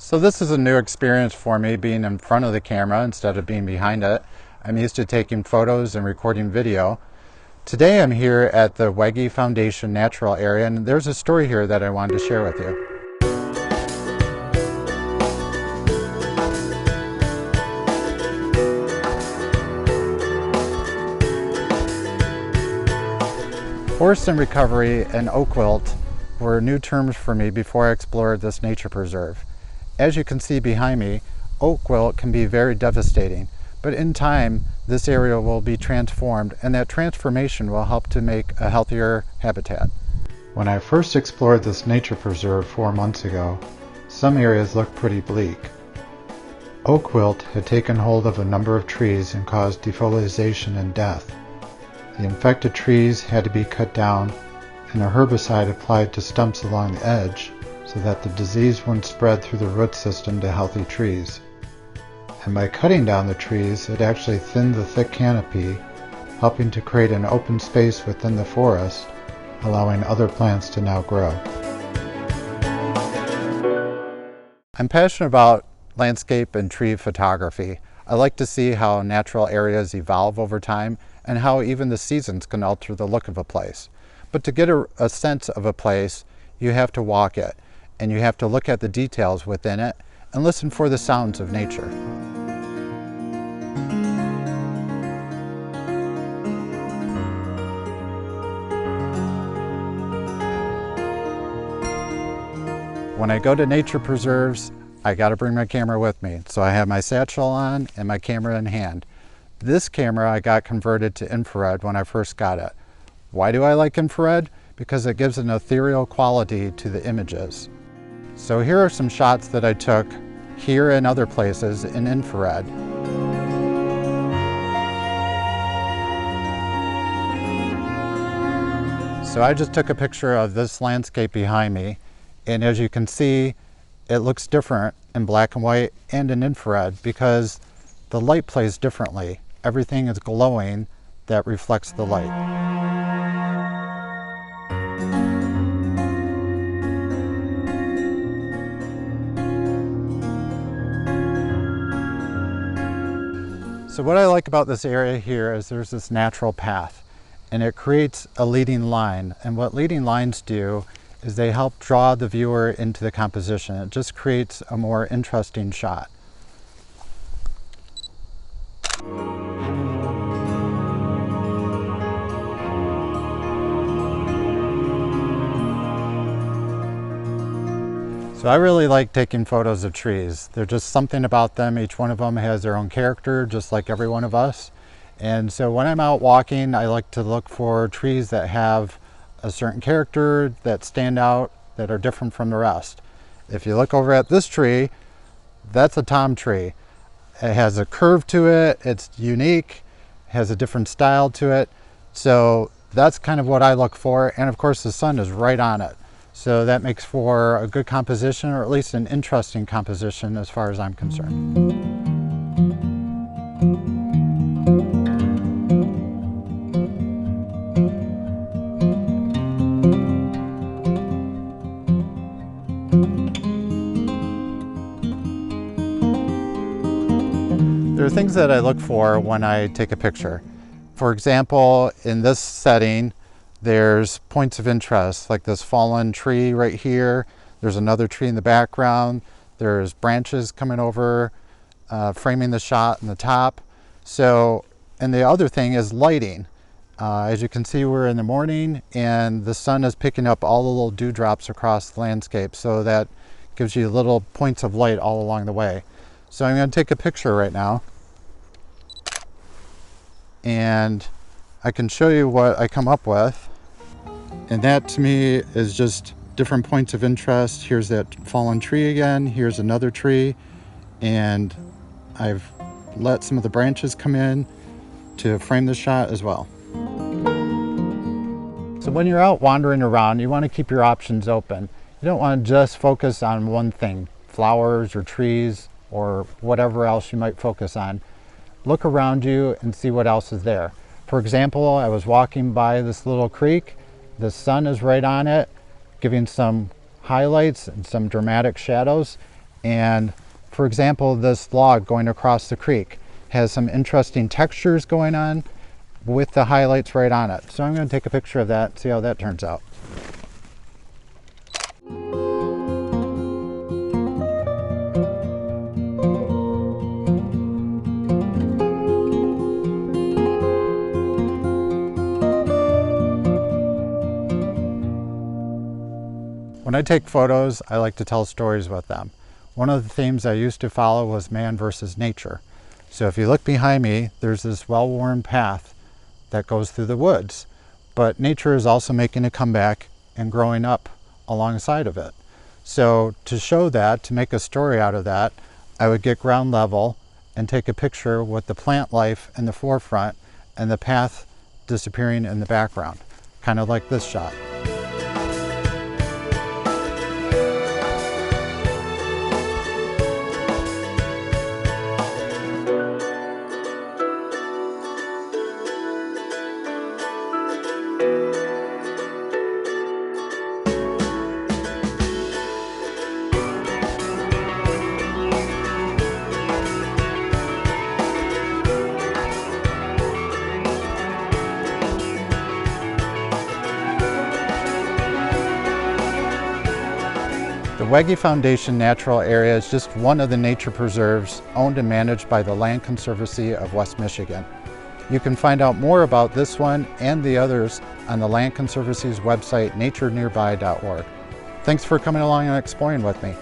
So this is a new experience for me, being in front of the camera instead of being behind it. I'm used to taking photos and recording video. Today I'm here at the Wege Foundation Natural area, and there's a story here that I wanted to share with you. Forest and recovery and oak wilt were new terms for me before I explored this nature preserve. As you can see behind me, oak wilt can be very devastating, but in time this area will be transformed, and that transformation will help to make a healthier habitat. When I first explored this nature preserve 4 months ago, some areas looked pretty bleak. Oak wilt had taken hold of a number of trees and caused defoliation and death. The infected trees had to be cut down and a herbicide applied to stumps along the edge so that the disease wouldn't spread through the root system to healthy trees. And by cutting down the trees, it actually thinned the thick canopy, helping to create an open space within the forest, allowing other plants to now grow. I'm passionate about landscape and tree photography. I like to see how natural areas evolve over time and how even the seasons can alter the look of a place. But to get a sense of a place, you have to walk it, and you have to look at the details within it and listen for the sounds of nature. When I go to nature preserves, I got to bring my camera with me. So I have my satchel on and my camera in hand. This camera I got converted to infrared when I first got it. Why do I like infrared? Because it gives an ethereal quality to the images. So here are some shots that I took here and other places in infrared. So I just took a picture of this landscape behind me, and as you can see, it looks different in black and white and in infrared because the light plays differently. Everything is glowing that reflects the light. So what I like about this area here is there's this natural path, and it creates a leading line. And what leading lines do is they help draw the viewer into the composition. It just creates a more interesting shot. So I really like taking photos of trees. There's just something about them. Each one of them has their own character, just like every one of us. And so when I'm out walking, I like to look for trees that have a certain character, that stand out, that are different from the rest. If you look over at this tree, that's a tom tree. It has a curve to it, it's unique, has a different style to it. So that's kind of what I look for. And of course the sun is right on it. So that makes for a good composition, or at least an interesting composition as far as I'm concerned. There are things that I look for when I take a picture. For example, in this setting, there's points of interest, like this fallen tree right here. There's another tree in the background. There's branches coming over, framing the shot in the top. So, and the other thing is lighting. As you can see, we're in the morning and the sun is picking up all the little dewdrops across the landscape. So that gives you little points of light all along the way. So I'm going to take a picture right now, and I can show you what I come up with. And that to me is just different points of interest. Here's that fallen tree again, here's another tree, and I've let some of the branches come in to frame the shot as well. So when you're out wandering around, you want to keep your options open. You don't want to just focus on one thing, flowers or trees or whatever else you might focus on. Look around you and see what else is there. For example, I was walking by this little creek. The sun is right on it, giving some highlights and some dramatic shadows. And for example, this log going across the creek has some interesting textures going on with the highlights right on it. So I'm going to take a picture of that, see how that turns out. When I take photos, I like to tell stories with them. One of the themes I used to follow was man versus nature. So if you look behind me, there's this well-worn path that goes through the woods. But nature is also making a comeback and growing up alongside of it. So to show that, to make a story out of that, I would get ground level and take a picture with the plant life in the forefront and the path disappearing in the background, kind of like this shot. The Wege Foundation Natural area is just one of the nature preserves owned and managed by the Land Conservancy of West Michigan. You can find out more about this one and the others on the Land Conservancy's website, naturenearby.org. Thanks for coming along and exploring with me.